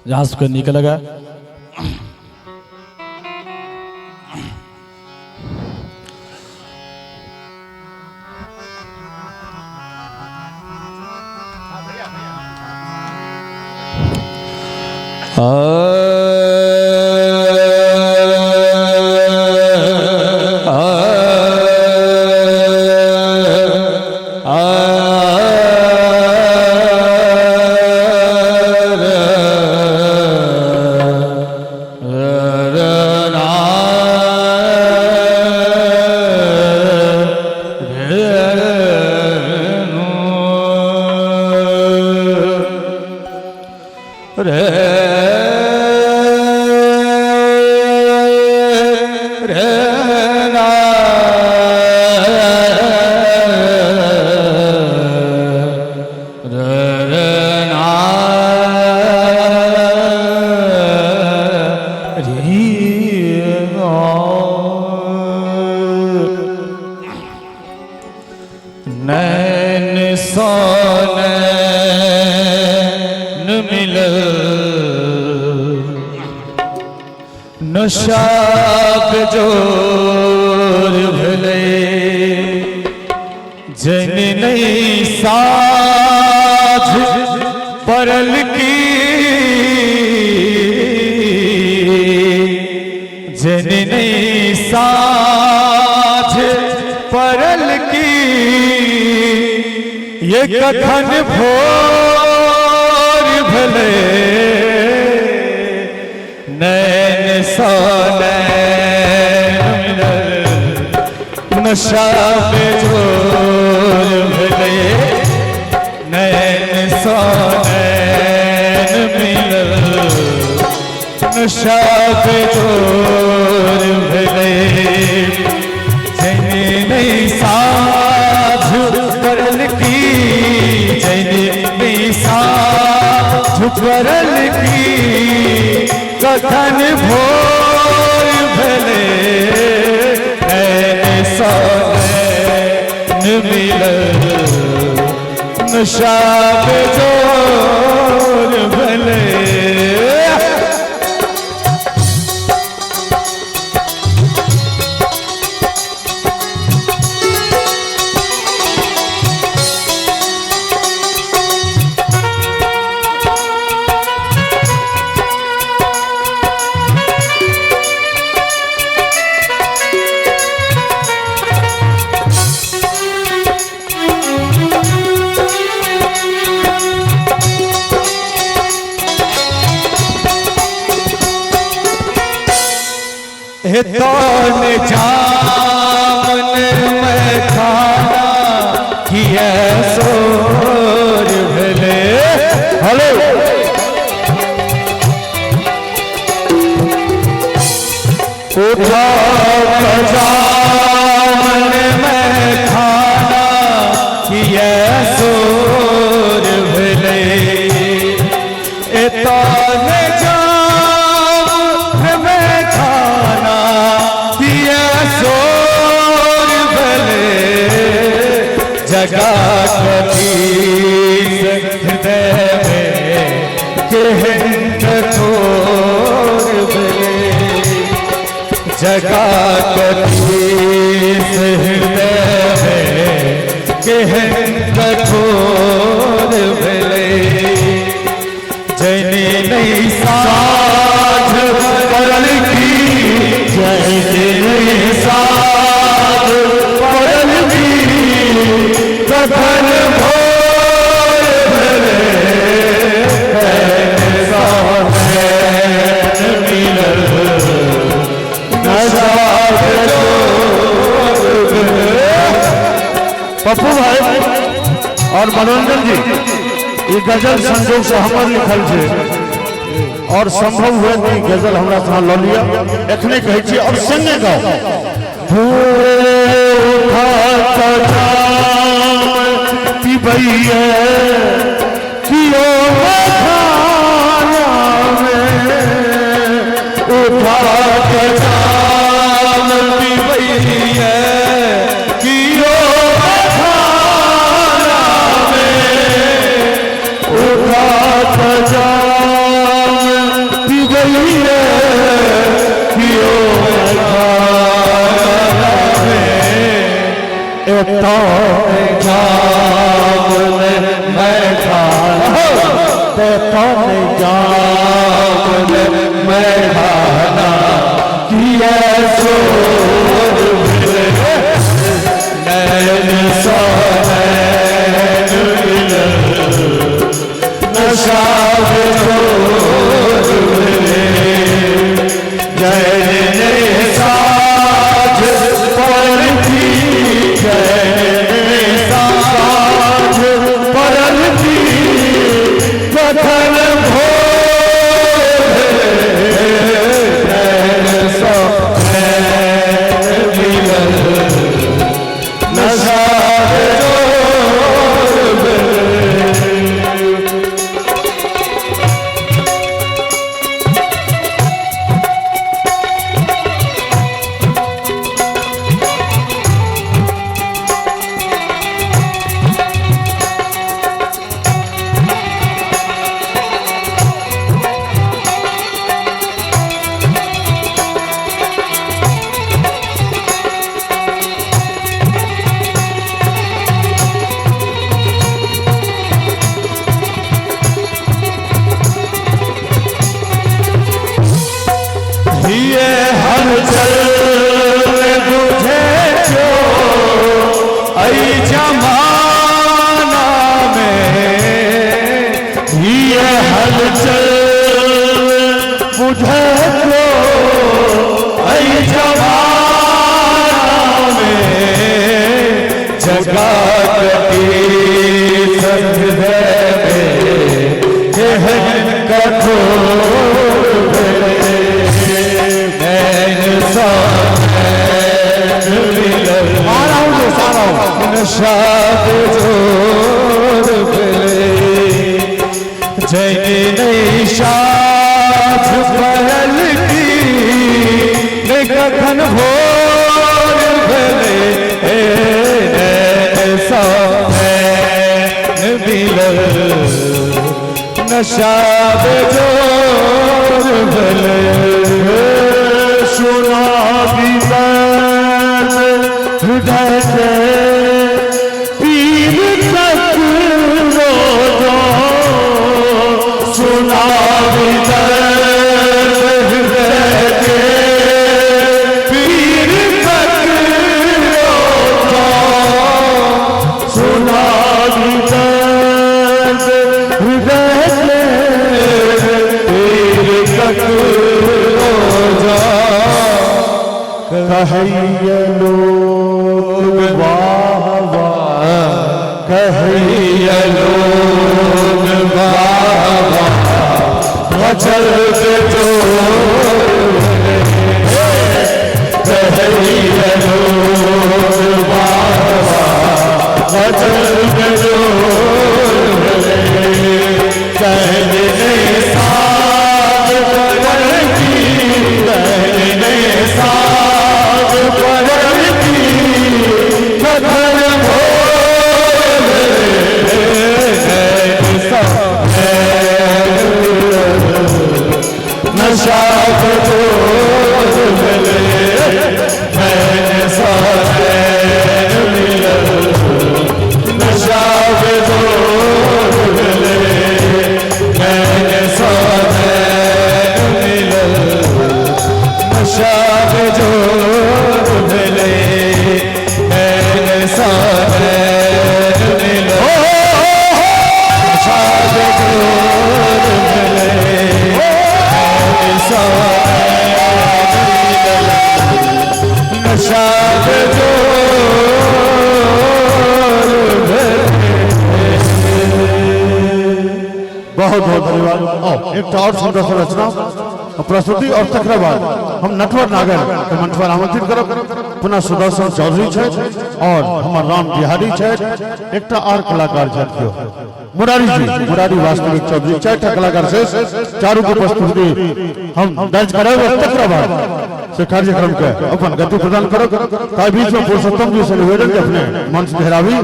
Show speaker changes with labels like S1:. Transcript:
S1: जहां से निकलेगा। नैन सोनैन मिलल नशा पे जोर भले जन नहीं साझ परल की जन नहीं साझ परल की ये कखन भोर भले नैन सोनैन मिलल नशा में जोर भले नैन सोनैन मिलल नशा में जोर भले जन नहीं साझ परल की जन नहीं साझ परल की कखन भोर भले नैन सोनैन मिलल नशा पे जोर भले। तौन जामन में खाना किया सोर भले हेलो उठा जामन में खाना किया सोर भले तौन जगा कभी हृदय में केहन कठोर भले जगा कभी हृदय में केहन कठोर भले जन नहीं साझ परल की जन नहीं साझ परल की कखन भोर भले नैन सोनैन मिलल नशा पे जोर भले। पप्पू भाई और मनोरंजन जी ये गजल संजोग से हमर लिखल है और संभव हुए कि गजल हमरा तहाँ लऽ लिया एखने कहै छी और संगे गाओ पिबैया कियो खाना में उठा के जाम पिबैया कियो खाना में उठा के जाम कौन जाम मैं खाना किया सोर नैन सोनैन नशा जय साज पर थी जय साज पर थी कथन कखन भोर भेले नशा बेजोर भेले सुना हृदय से पीर तक रो सुना कहिए लोग वाह वाह कहिए लोग वाह वाह मचल के जोर कहिए लोग वाह वाह मचल के जोर कहने साथ की कहने साथ नशा बहुत बहुत धन्यवाद। एक और सुंदर संरचना प्रस्तुति और तकर बाद हम नटवर नागर के मंच पर आमंत्रित करब। पुनः सुदर्शन चौधरी और हमार राम बिहारी एक और कलाकार मुरारी जी मुरारी वास्तविक चौधरी चार कलाकार से चारों की प्रस्तुति हम दर्ज करब। तकर बाद से कार्यक्रम के अपन गति प्रदान करब। बीच में पुरुषोत्तम जी से निवेदन अपने मंच घेरावी।